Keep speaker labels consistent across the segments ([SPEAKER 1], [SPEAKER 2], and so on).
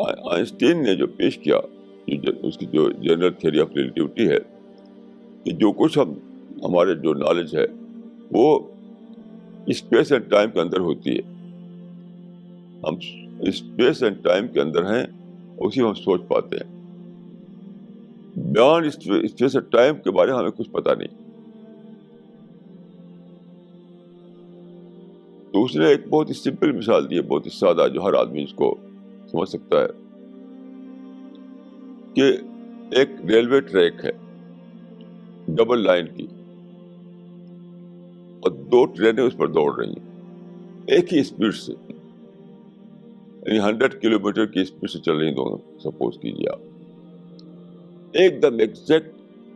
[SPEAKER 1] Einstein نے جو پیش کیا اس کی جو جنرل تھیوری آف ریلیٹیوٹی ہے کہ جو کچھ ہمارے جو نالج ہے وہ اسپیس اینڈ ٹائم کے اندر ہوتی ہے. ہم اسپیس اینڈ ٹائم کے اندر ہیں, اسی میں ہم سوچ پاتے ہیں. بیانڈ اسپیس اینڈ ٹائم کے بارے میں ہمیں کچھ پتا نہیں. تو اس نے ایک بہت ہی سمپل مثال دی ہے, بہت ہی سادہ, جو ہر آدمی اس کو سمجھ سکتا ہے, کہ ایک ریلوے ٹریک ہے ڈبل لائن کی, اور 2 ٹرینیں اس پر دوڑ رہی ہیں ایک ہی اسپیڈ سے, یعنی 100 کلومیٹر کی اسپیڈ سے چل رہی ہیں دونوں. سپوز کیجیے آپ ایک دم ایگزیکٹ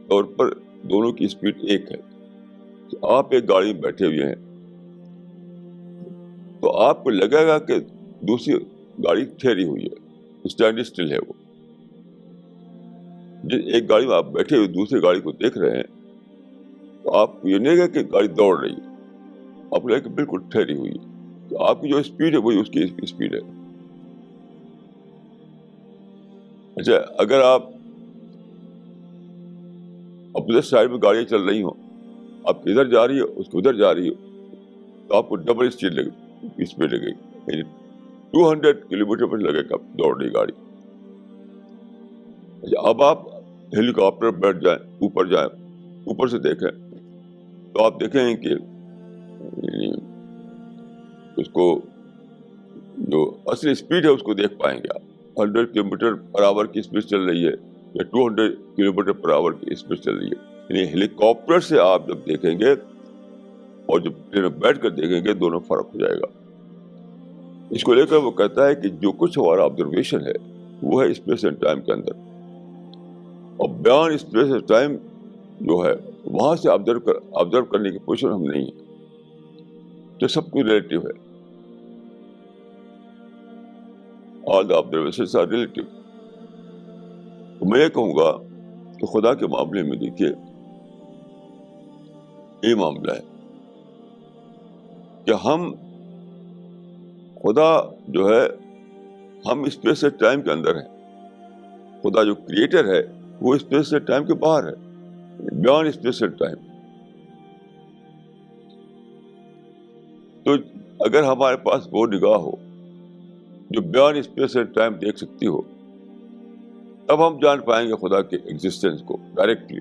[SPEAKER 1] طور پر دونوں کی اسپیڈ ایک ہے. آپ ایک گاڑی میں بیٹھے ہوئے ہیں تو آپ کو لگے گا کہ دوسری گاڑی ٹھہری ہوئی ہے, اسٹینڈ اسٹل ہے. وہ ایک گاڑی میں آپ بیٹھے ہوئے دوسری گاڑی کو دیکھ رہے ہیں تو آپ کو یہ نہیں لگے کہ گاڑی دوڑ رہی ہے, آپ کو لگے کہ بالکل ٹھہری ہوئی ہے. تو آپ کی جو اسپیڈ ہے وہی اس کی اسپیڈ ہے. اچھا, اگر آپ اپوزٹ سائڈ میں گاڑیاں چل رہی ہوں, آپ ادھر جا رہی ہے اس کو ادھر جا رہی ہے, تو آپ کو ڈبل اسپیڈ لگے گی, یعنی 200 کلومیٹر پر لگے گا دوڑ رہی گاڑی. اب آپ ہیلی کاپٹر بیٹھ جائیں, اوپر جائیں, اوپر سے دیکھیں تو آپ دیکھیں گے کہ اس کو جو اصلی اسپیڈ ہے اس کو دیکھ پائیں گے آپ. 100 کلومیٹر پر آور کی اسپیڈ چل رہی ہے یا 200 کلومیٹر پر آور کی اسپیڈ چل رہی ہے. یعنی ہیلی کاپٹر سے آپ جب دیکھیں گے اور جب ٹرین میں بیٹھ کر دیکھیں گے دونوں فرق ہو جائے گا. اس کو لے کر وہ کہتا ہے کہ جو کچھ ہمارا آبزرویشن ہے وہ ہے اسپیس اینڈ ٹائم کے اندر, اور بیان اسپیس اینڈ ٹائم جو ہے وہاں سے آبزرو کرنے کی پوزیشن ہم نہیں ہے. تو سب کچھ ریلیٹیو ہے. آل دا آبزرویشنز آر ریلیٹیو. تو میں یہ کہوں گا کہ خدا کے معاملے میں دیکھیے یہ معاملہ ہے کہ ہم خدا جو ہے ہم اسپیس سے ٹائم کے اندر ہیں. خدا جو کریٹر ہے وہ اسپیس سے ٹائم کے باہر ہے, بیانڈ اسپیس سے ٹائم. تو اگر ہمارے پاس وہ نگاہ ہو جو بیانڈ اسپیس اینڈ ٹائم دیکھ سکتی ہو, تب ہم جان پائیں گے خدا کے ایگزسٹنس کو ڈائریکٹلی.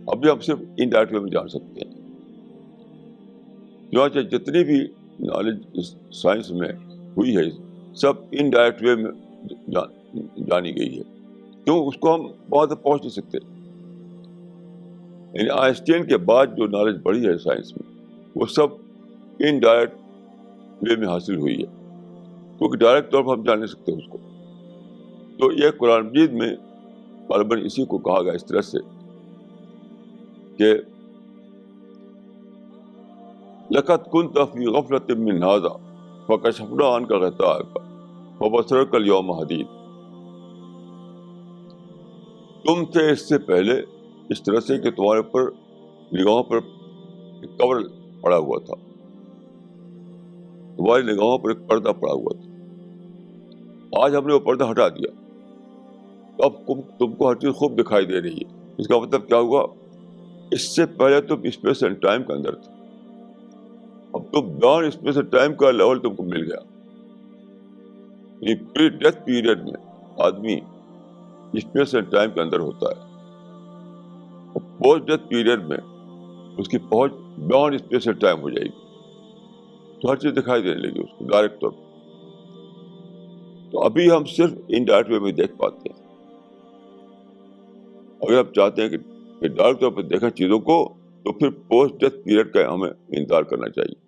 [SPEAKER 1] ابھی ہم صرف انڈائریکٹ وے میں جان سکتے ہیں. چنانچہ جتنی بھی نالج سائنس میں ہوئی ہے سب انڈائریکٹ وے میں جانی گئی ہے. کیوں؟ اس کو ہم وہاں تک پہنچ نہیں سکتے. یعنی آئنسٹین کے بعد جو نالج بڑھی ہے سائنس میں وہ سب انڈائریکٹ وے میں حاصل ہوئی ہے, کیونکہ ڈائریکٹ طور پر ہم جان نہیں سکتے اس کو. تو یہ قرآن مجید میں غالباً اسی کو کہا گیا اس طرح سے کہ لقد كنت في غفلة من هذا فكشفنا عنك غطاءك فبصرك اليوم حديد. تم تھے اس سے پہلے اس طرح سے کہ تمہارے پر نگاہوں پر ایک کور پڑا ہوا تھا, تمہاری نگاہوں پر ایک پردہ پڑا ہوا تھا. آج ہم نے وہ پردہ ہٹا دیا, اب تم کو ہر چیز خوب دکھائی دے رہی ہے. اس کا مطلب کیا ہوا؟ اس سے پہلے تم اسپیس اینڈ ٹائم کے اندر تھے, اب تو بیانڈ اسپیس اینڈ ٹائم کا لیول تم کو مل گیا. پری ڈیتھ پیریڈ میں آدمی اسپیس اینڈ ٹائم کے اندر ہوتا ہے, اور پوسٹ ڈیتھ پیریڈ میں اس کی پہنچ بیانڈ اسپیس اینڈ ٹائم ہو جائے گی, تو ہر چیز دکھائی دینے لگی اس کو ڈائریکٹ طور پر. تو ابھی ہم صرف انڈائریکٹ وے میں دیکھ پاتے ہیں. اگر آپ چاہتے ہیں کہ ڈائریکٹ طور پر دیکھیں چیزوں کو تو پھر پوسٹ ڈیتھ پیریڈ کا ہمیں انتظار کرنا چاہیے.